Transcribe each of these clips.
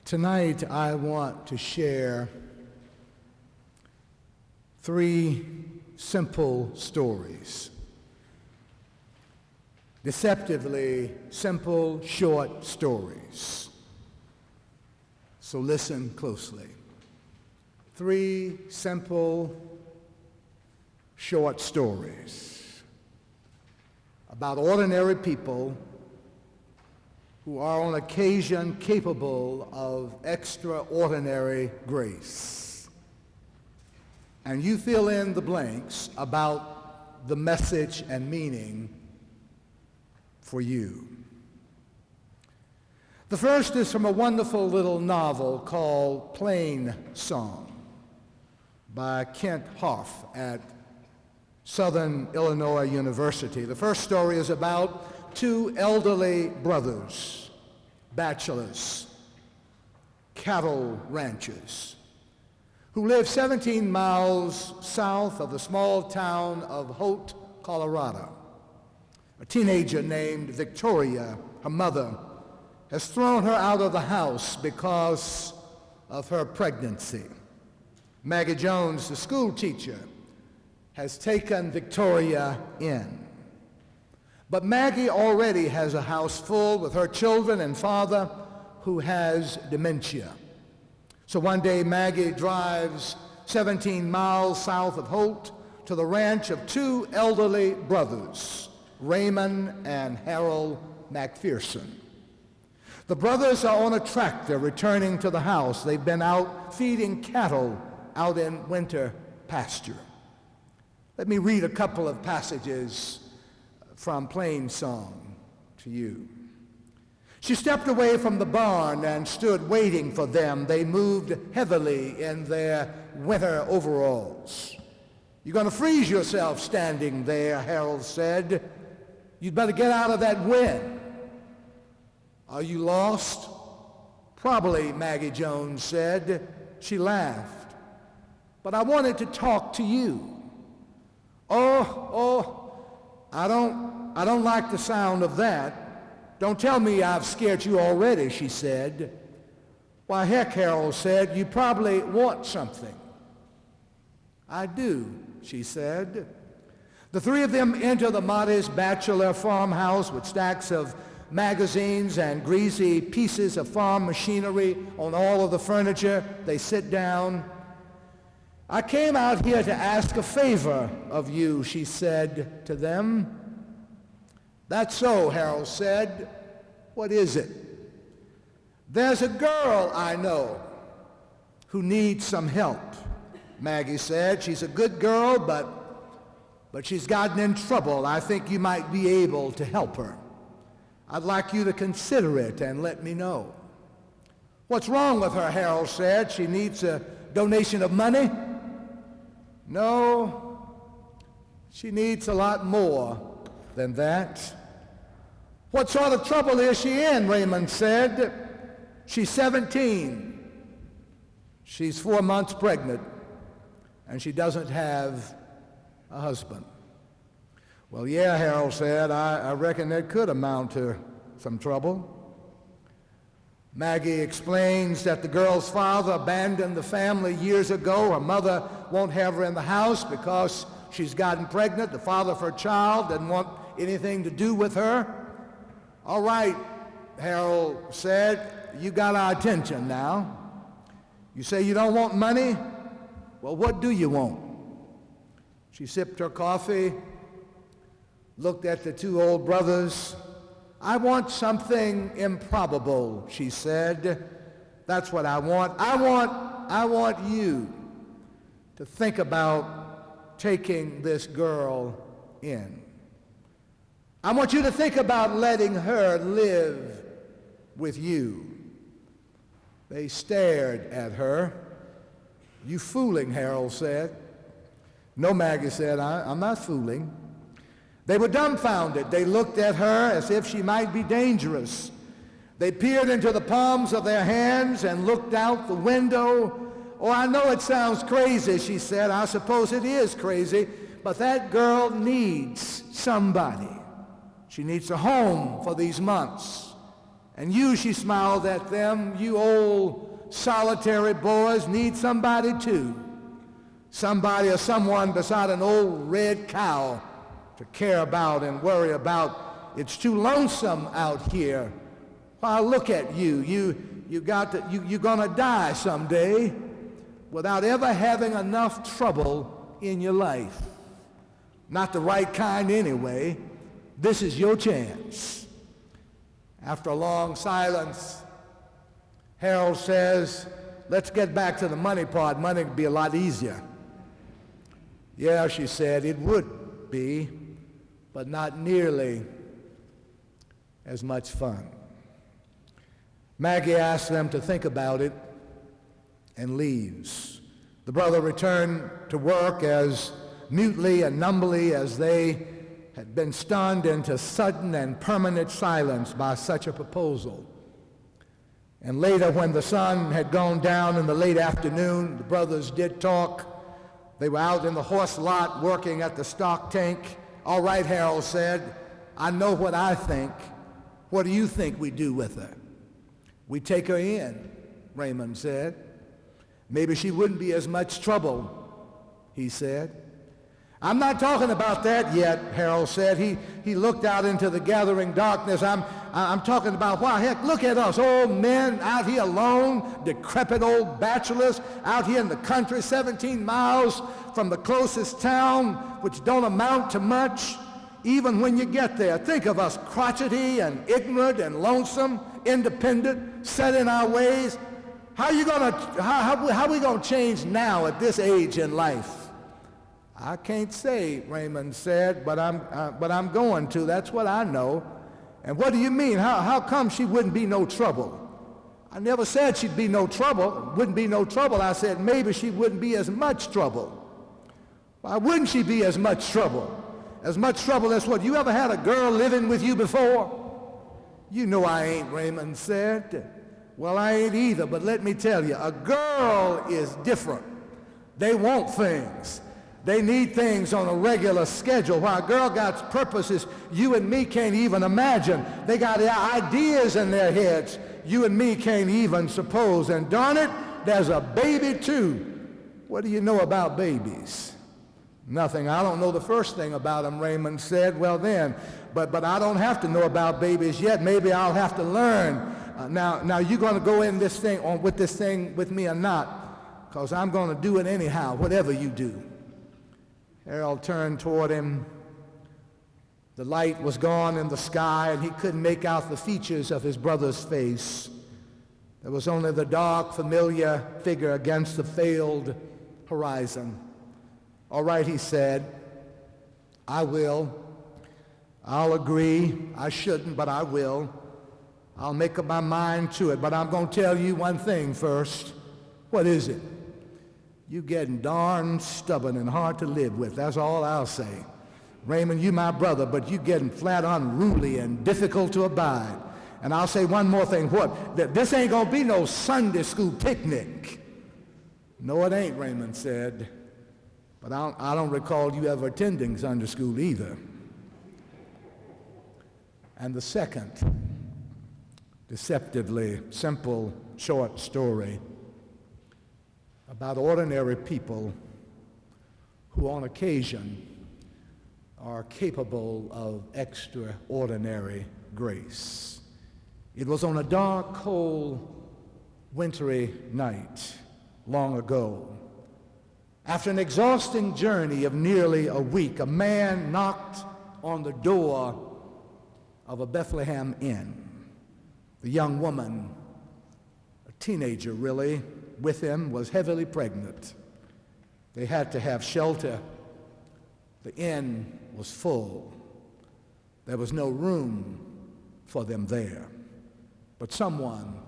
Tonight, I want to share 3 simple stories. Deceptively simple, short stories. So listen closely. 3 simple, short stories about ordinary people who are on occasion capable of extraordinary grace. And you fill in the blanks about the message and meaning for you. The first is from a wonderful little novel called Plain Song by Kent Hoff at Southern Illinois University. The first story is about 2 elderly brothers, bachelors, cattle ranchers, who live 17 miles south of the small town of Holt, Colorado. A teenager named Victoria, her mother, has thrown her out of the house because of her pregnancy. Maggie Jones, the school teacher, has taken Victoria in. But Maggie already has a house full with her children and father who has dementia. So one day Maggie drives 17 miles south of Holt to the ranch of 2 elderly brothers, Raymond and Harold McPherson. The brothers are on a tractor returning to the house. They've been out feeding cattle out in winter pasture. Let me read a couple of passages from Plain Song to you. She stepped away from the barn and stood waiting for them. They moved heavily in their winter overalls. "You're going to freeze yourself standing there," Harold said. "You'd better get out of that wind." "Are you lost?" "Probably," Maggie Jones said. She laughed. "But I wanted to talk to you." Oh, I don't like the sound of that. Don't tell me I've scared you already," she said. "Why, heck," Harold said, "you probably want something." "I do," she said. The 3 of them enter the modest bachelor farmhouse with stacks of magazines and greasy pieces of farm machinery on all of the furniture. They sit down. "I came out here to ask a favor of you," she said to them. "That's so," Harold said. "What is it?" "There's a girl I know who needs some help," Maggie said. "She's a good girl, but she's gotten in trouble. I think you might be able to help her. I'd like you to consider it and let me know." "What's wrong with her?" Harold said. "She needs a donation of money?" "No, she needs a lot more than that." "What sort of trouble is she in?" Raymond said. "She's 17. She's 4 months pregnant, and she doesn't have a husband." "Well, yeah," Harold said, I reckon that could amount to some trouble." Maggie explains that the girl's father abandoned the family years ago. Her mother won't have her in the house because she's gotten pregnant. The father of her child doesn't want anything to do with her. "All right," Harold said, "you got our attention now. You say you don't want money? Well, what do you want?" She sipped her coffee, looked at the 2 old brothers. "I want something improbable," she said. "That's what I want. I want you to think about taking this girl in. I want you to think about letting her live with you." They stared at her. "You fooling," Harold said. "No," Maggie said, I'm not fooling." They were dumbfounded. They looked at her as if she might be dangerous. They peered into the palms of their hands and looked out the window. "Oh, I know it sounds crazy," she said. "I suppose it is crazy, but that girl needs somebody. She needs a home for these months. And you, she smiled at them, you old solitary boys need somebody too. Somebody or someone beside an old red cow to care about and worry about. It's too lonesome out here. Why, look at you. You're gonna die someday without ever having enough trouble in your life. Not the right kind anyway. This is your chance. After a long silence, Harold says, let's get back to the money part. Money would be a lot easier. Yeah, she said, it would be, but not nearly as much fun. Maggie asked them to think about it and leaves. The brother returned to work as mutely and numbly as they had been stunned into sudden and permanent silence by such a proposal. And later, when the sun had gone down in the late afternoon, the brothers did talk. They were out in the horse lot working at the stock tank. All right, Harold said, I know what I think. What do you think we do with her? We take her in, Raymond said. Maybe she wouldn't be as much trouble, he said. I'm not talking about that yet, Harold said. He looked out into the gathering darkness. I'm talking about, why, heck, look at us, old men out here alone, decrepit old bachelors, out here in the country, 17 miles from the closest town, which don't amount to much. Even when you get there, think of us crotchety and ignorant and lonesome, independent, set in our ways. How are we gonna change now at this age in life? I can't say, Raymond said, but I'm going to. That's what I know. And what do you mean? How come she wouldn't be no trouble? I never said she'd be no trouble, wouldn't be no trouble. I said maybe she wouldn't be as much trouble. Why wouldn't she be as much trouble? As much trouble as what? You ever had a girl living with you before? You know I ain't, Raymond said. Well, I ain't either, but let me tell you, a girl is different. They want things. They need things on a regular schedule. Why a girl got purposes you and me can't even imagine. They got ideas in their heads you and me can't even suppose. And darn it, there's a baby too. What do you know about babies? Nothing. I don't know the first thing about them, Raymond said. Well then, but I don't have to know about babies yet. Maybe I'll have to learn. Now you're going to go in this thing with this thing with me or not? Because I'm going to do it anyhow, whatever you do. Harold turned toward him. The light was gone in the sky, and he couldn't make out the features of his brother's face. There was only the dark, familiar figure against the veiled horizon. All right, he said, I will. I'll agree. I shouldn't, but I will. I'll make up my mind to it, but I'm going to tell you one thing first. What is it? You getting darn stubborn and hard to live with. That's all I'll say. Raymond, you my brother, but you getting flat unruly and difficult to abide. And I'll say one more thing. What? That this ain't going to be no Sunday school picnic. No, it ain't, Raymond said. But I don't recall you ever attending Sunday school either. And the second deceptively simple short story about ordinary people who on occasion are capable of extraordinary grace. It was on a dark, cold, wintry night long ago. After an exhausting journey of nearly a week, a man knocked on the door of a Bethlehem inn. The young woman, a teenager really, with him was heavily pregnant. They had to have shelter. The inn was full. There was no room for them there. But someone,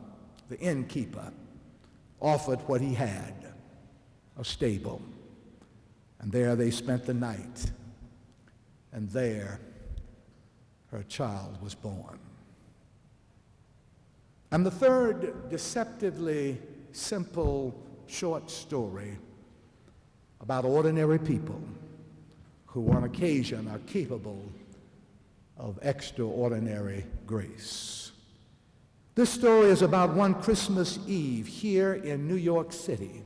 the innkeeper, offered what he had, a stable. And there they spent the night. And there her child was born. And the third deceptively simple short story about ordinary people who on occasion are capable of extraordinary grace. This story is about one Christmas Eve here in New York City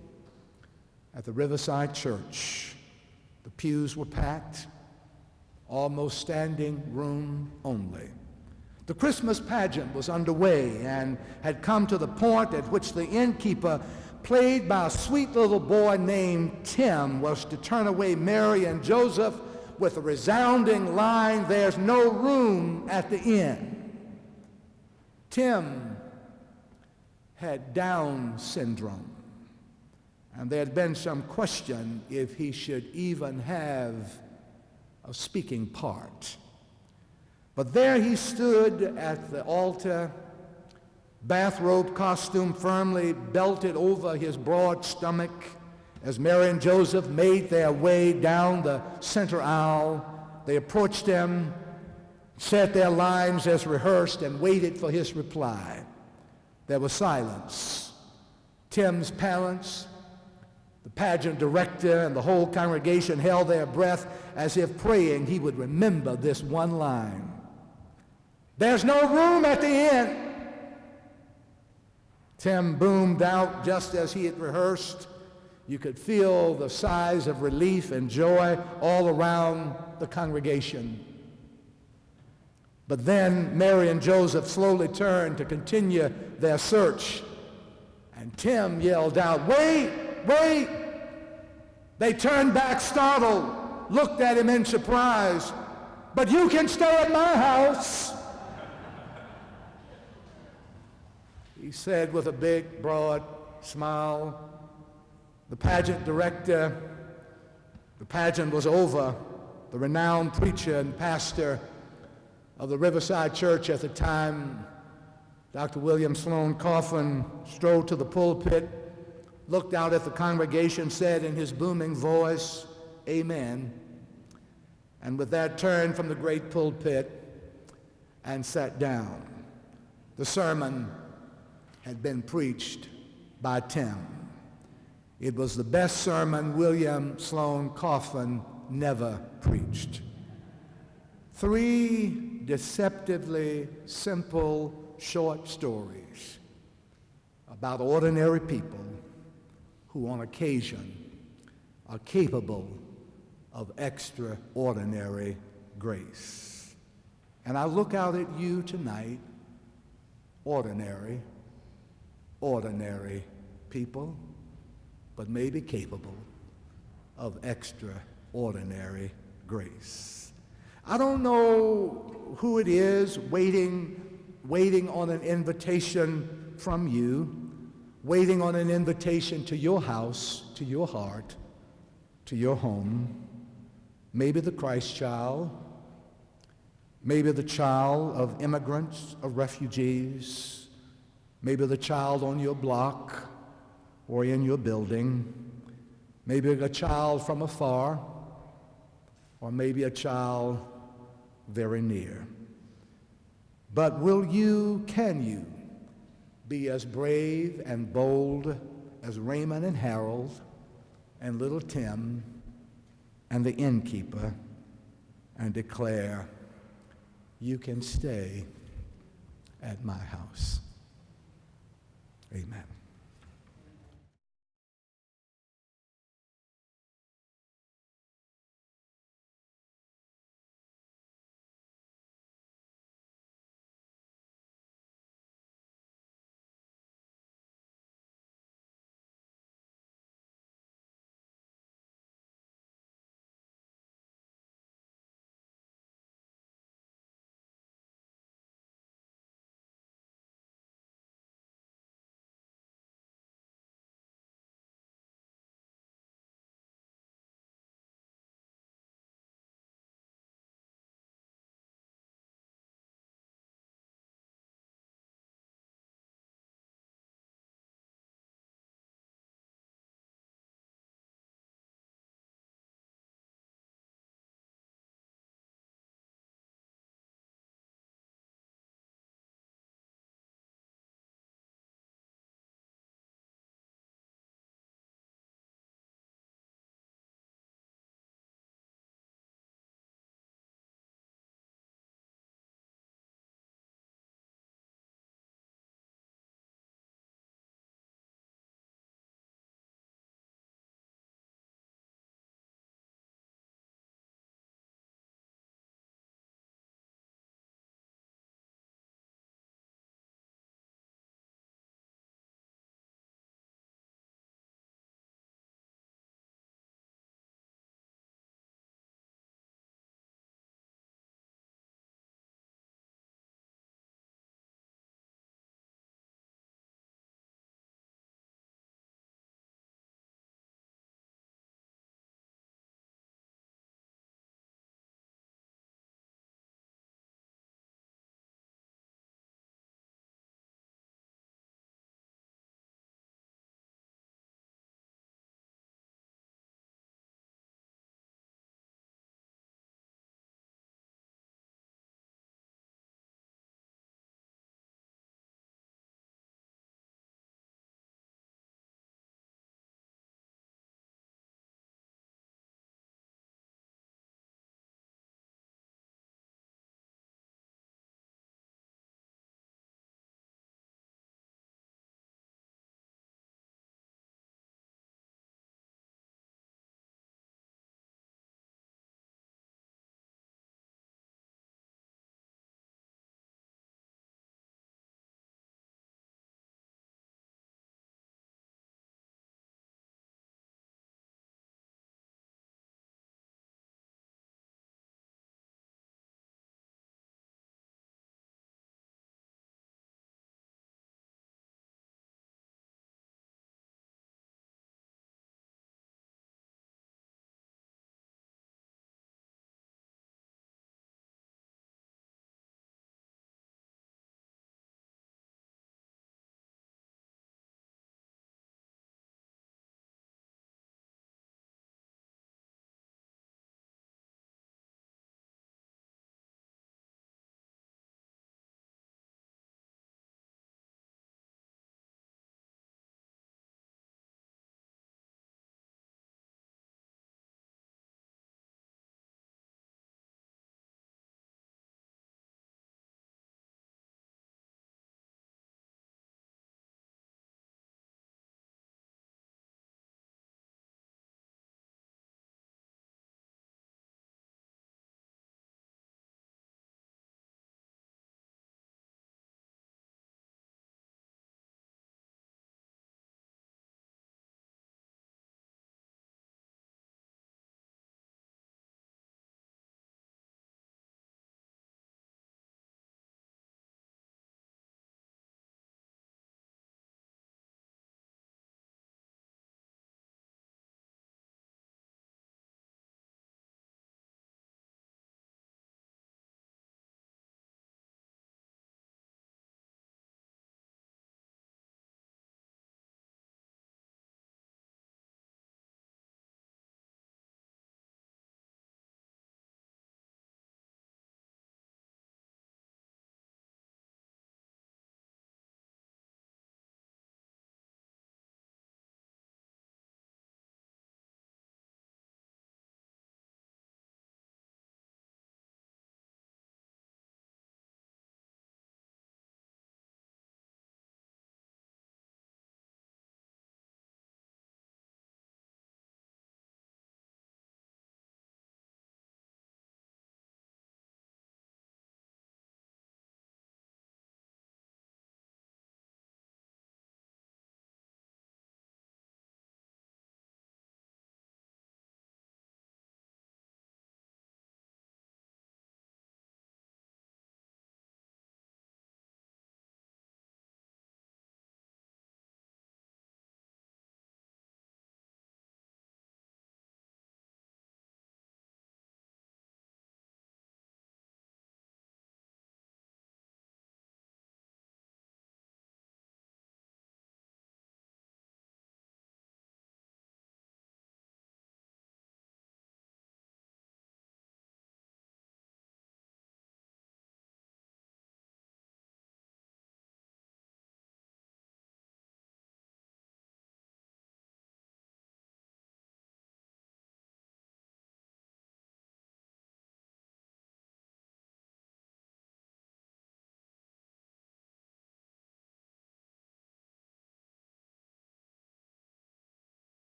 at the Riverside Church. The pews were packed, almost standing room only. The Christmas pageant was underway and had come to the point at which the innkeeper, played by a sweet little boy named Tim, was to turn away Mary and Joseph with a resounding line, "There's no room at the inn." Tim had Down syndrome, and there had been some question if he should even have a speaking part. But there he stood at the altar, bathrobe costume firmly belted over his broad stomach, as Mary and Joseph made their way down the center aisle. They approached him, said their lines as rehearsed, and waited for his reply. There was silence. Tim's parents, the pageant director, and the whole congregation held their breath as if praying he would remember this one line. "There's no room at the inn." Tim boomed out just as he had rehearsed. You could feel the sighs of relief and joy all around the congregation. But then Mary and Joseph slowly turned to continue their search, and Tim yelled out, "Wait, wait!" They turned back startled, looked at him in surprise. "But you can stay at my house," he said with a big, broad smile. The pageant director, the pageant was over. The renowned preacher and pastor of the Riverside Church at the time, Dr. William Sloane Coffin, strode to the pulpit, looked out at the congregation, said in his booming voice, "Amen," and with that turned from the great pulpit and sat down. The sermon had been preached by Tim. It was the best sermon William Sloane Coffin never preached. 3 deceptively simple short stories about ordinary people who on occasion are capable of extraordinary grace. And I look out at you tonight, ordinary people, but maybe capable of extraordinary grace. I don't know who it is waiting on an invitation from you, waiting on an invitation to your house, to your heart, to your home. Maybe the Christ child, maybe the child of immigrants, of refugees, maybe the child on your block or in your building, maybe a child from afar, or maybe a child very near. But can you be as brave and bold as Raymond and Harold and little Tim and the innkeeper and declare, "You can stay at my house"? Amen.